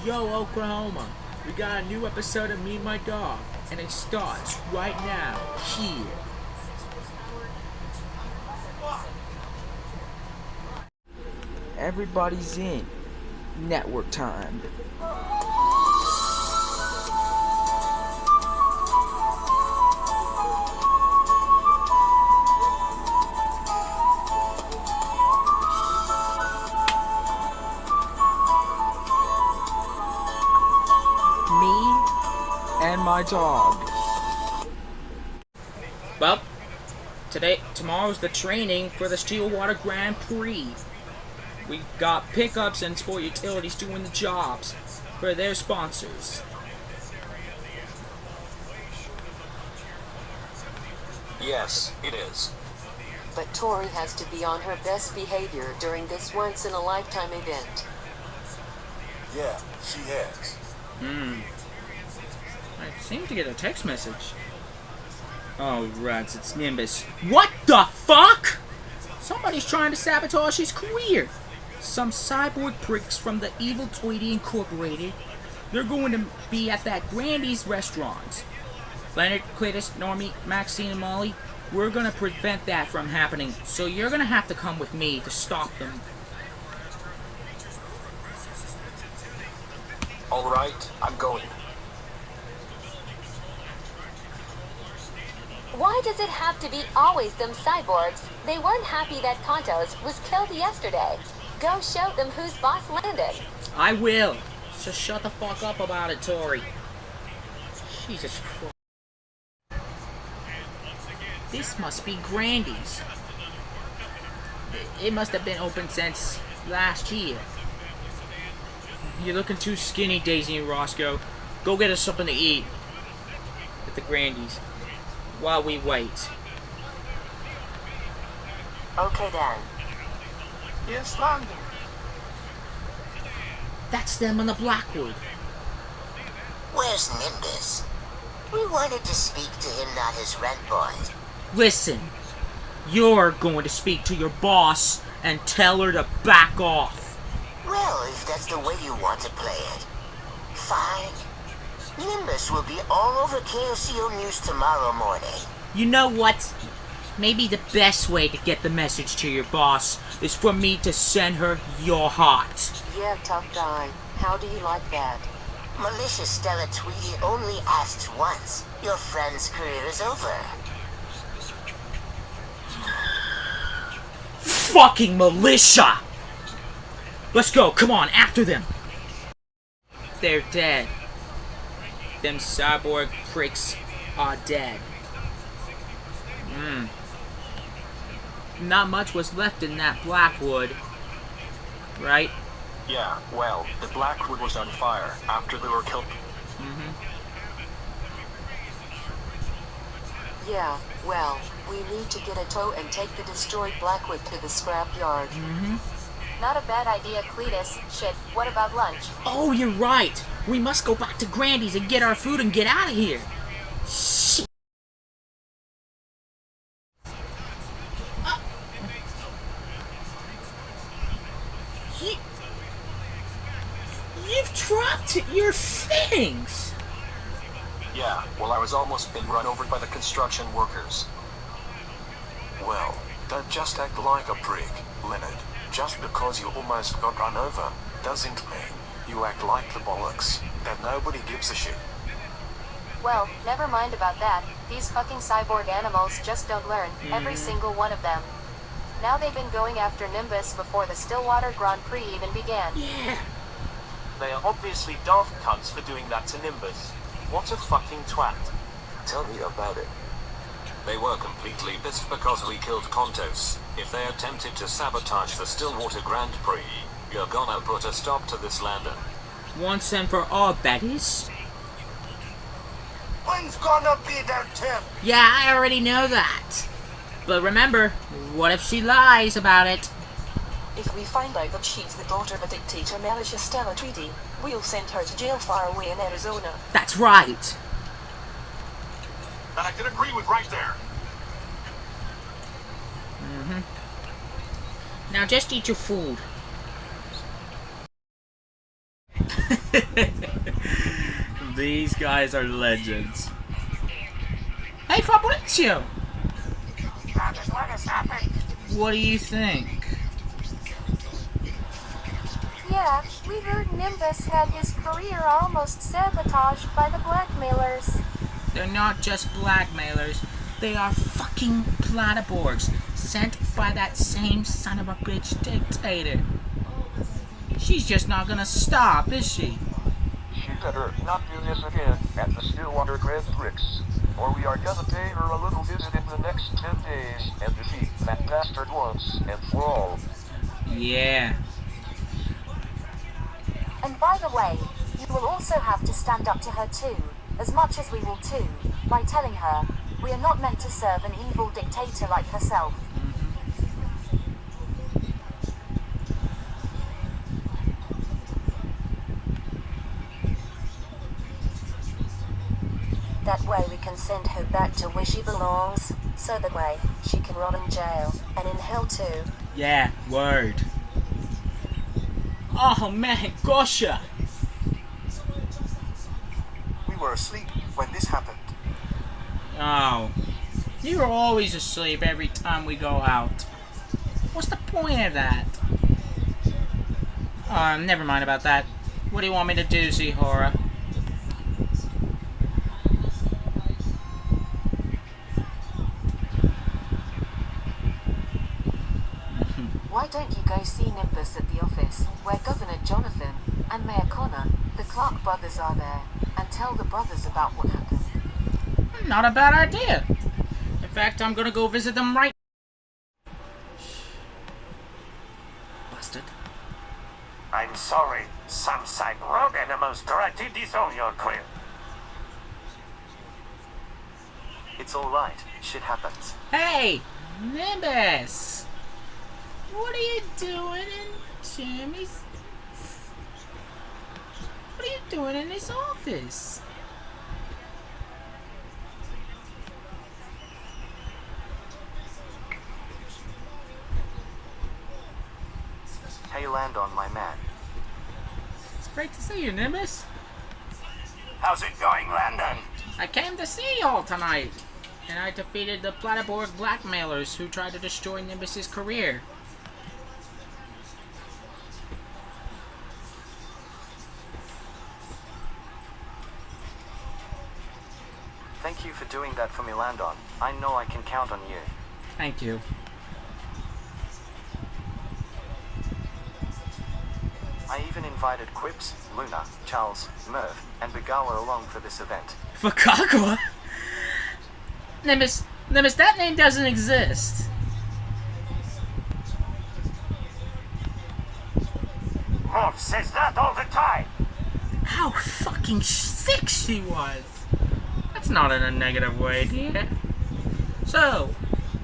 Yo, Oklahoma, we got a new episode of Me and My Dog, and it starts right now, here. Everybody's in. Network time. And my dog. Well, tomorrow's the training for the Stillwater Grand Prix. We got pickups and sport utilities doing the jobs for their sponsors. Yes, it is. But Tori has to be on her best behavior during this once-in-a-lifetime event. Yeah, she has. I seem to get a text message. Oh, rats, it's Nimbus. What the fuck? Somebody's trying to sabotage his career. Some cyborg pricks from the Evil Tweety Incorporated. They're going to be at that Grandy's restaurant. Leonard, Cletus, Normie, Maxine, and Molly, we're going to prevent that from happening, so you're going to have to come with me to stop them. Alright, I'm going. Why does it have to be always them cyborgs? They weren't happy that Contos was killed yesterday. Go show them whose boss landed. I will. Just shut the fuck up about it, Tori. Jesus Christ. This must be Grandy's. It must have been open since last year. You're looking too skinny, Daisy and Roscoe. Go get us something to eat at the Grandy's while we wait. Okay then. Yes, London. That's them on the Blackwood. Where's Nimbus? We wanted to speak to him, not his rent boy. Listen, you're going to speak to your boss and tell her to back off. Well, if that's the way you want to play it, fine. Nimbus will be all over KOCO News tomorrow morning. You know what? Maybe the best way to get the message to your boss is for me to send her your heart. Yeah, tough guy. How do you like that? Malicious Stella Tweety only asked once. Your friend's career is over. Fucking militia! Let's go, come on, after them! They're dead. Them cyborg pricks are dead. Not much was left in that Blackwood, right? Yeah, well, the Blackwood was on fire after they were killed. Yeah, well, we need to get a tow and take the destroyed Blackwood to the scrapyard. Not a bad idea, Cletus. Shit, what about lunch? Oh, you're right! We must go back to Grandy's and get our food and get out of here! Shit! You've dropped your things! Yeah, well, I was almost been run over by the construction workers. Well, don't just act like a prick, Leonard. Just because you almost got run over doesn't mean you act like the bollocks that nobody gives a shit. Well, never mind about that. These fucking cyborg animals just don't learn. Every single one of them. Now they've been going after Nimbus before the Stillwater Grand Prix even began. Yeah! They are obviously daft cunts for doing that to Nimbus. What a fucking twat. Tell me about it. They were completely pissed because we killed Contos. If they attempted to sabotage the Stillwater Grand Prix, you're gonna put a stop to this landing. Once and for all, that is. When's gonna be their turn? Yeah, I already know that. But remember, what if she lies about it? If we find out that she's the daughter of a dictator, malicious Stella Tweety, we'll send her to jail far away in Arizona. That's right. That I can agree with right there. Now just eat your food. These guys are legends. Hey Fabrizio! What has happened? What do you think? Yeah, we heard Nimbus had his career almost sabotaged by the blackmailers. They're not just blackmailers. They are fucking platyborgs sent by that same son of a bitch dictator. She's just not gonna stop, is she? She better not do this again at the Stillwater Grand Prix, or we are gonna pay her a little visit in the next 10 days and defeat that bastard once and for all. Yeah. And by the way, you will also have to stand up to her too, as much as we will too, by telling her, we are not meant to serve an evil dictator like herself. That way we can send her back to where she belongs, so that way she can rot in jail, and in hell too. Yeah, word. Oh man, gosha! We were asleep when this happened. Oh. You're always asleep every time we go out. What's the point of that? Never mind about that. What do you want me to do, Zihora? Why don't you go see Nimbus at the office, where Governor Jonathan and Mayor Connor, the Clark brothers, are there, and tell the brothers about what happened? Not a bad idea. In fact, I'm gonna go visit them right. Busted. I'm sorry, some cyborg animals tried to disown your queen. It's alright. Shit happens. Hey, Nimbus. What are you doing in Jimmy's? What are you doing in his office? Hey Landon, my man. It's great to see you, Nimbus. How's it going, Landon? I came to see y'all tonight, and I defeated the Platyborg blackmailers who tried to destroy Nimbus's career. Thank you for doing that for me, Landon. I know I can count on you. Thank you. I even invited Quips, Luna, Charles, Merv, and Begawa along for this event. Fakagwa? Nimbus, that name doesn't exist. Morph says that all the time. How fucking sick she was. That's not in a negative way, dear. So,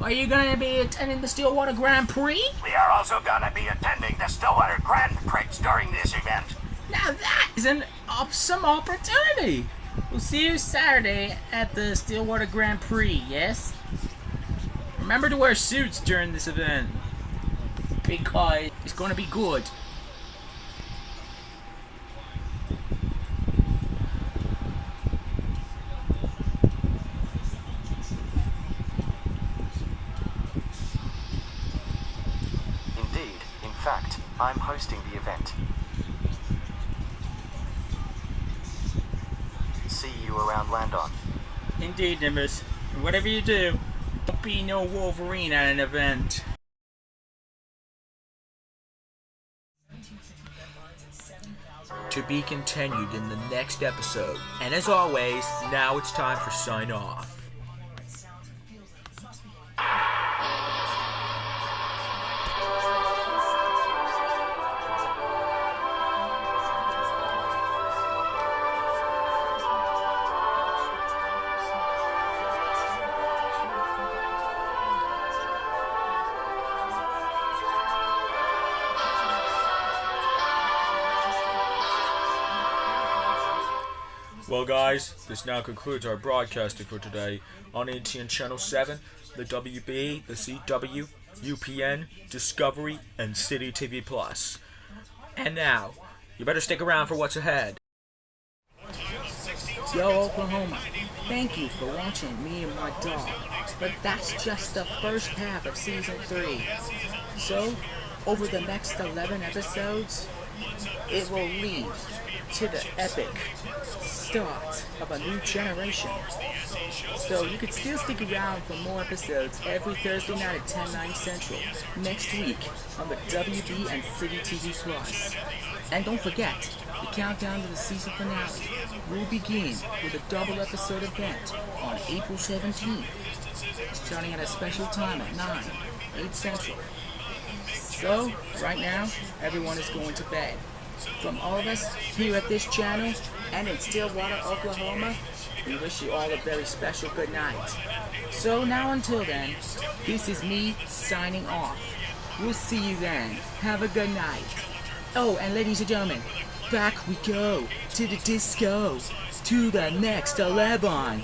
are you gonna be attending the Stillwater Grand Prix? We are also gonna be attending the Stillwater Grand Prix during this event. Now that is an awesome opportunity. We'll see you Saturday at the Stillwater Grand Prix, yes? Remember to wear suits during this event, because it's gonna be good. Indeed, in fact, I'm hosting the event. See you around, Landon. Indeed, Nimbus. And whatever you do, don't be no Wolverine at an event. To be continued in the next episode. And as always, now it's time for sign off. Well guys, this now concludes our broadcasting for today on ATN Channel 7, the WB, the CW, UPN, Discovery, and City TV Plus. And now, You better stick around for what's ahead. Yo, Oklahoma, thank you for watching me and my dog, but that's just the first half of Season 3. So, over the next 11 episodes, it will lead to the epic start of a new generation. So you can still stick around for more episodes every Thursday night at 10/9 Central next week on the WB and City TV Plus. And don't forget, the countdown to the season finale will begin with a double episode event on April 17th, starting at a special time at 8 Central. So, right now, everyone is going to bed. From all of us here at this channel and in Stillwater, Oklahoma, we wish you all a very special good night. So now until then, this is me signing off. We'll see you then. Have a good night. Oh, and ladies and gentlemen, back we go to the disco, to the next 11.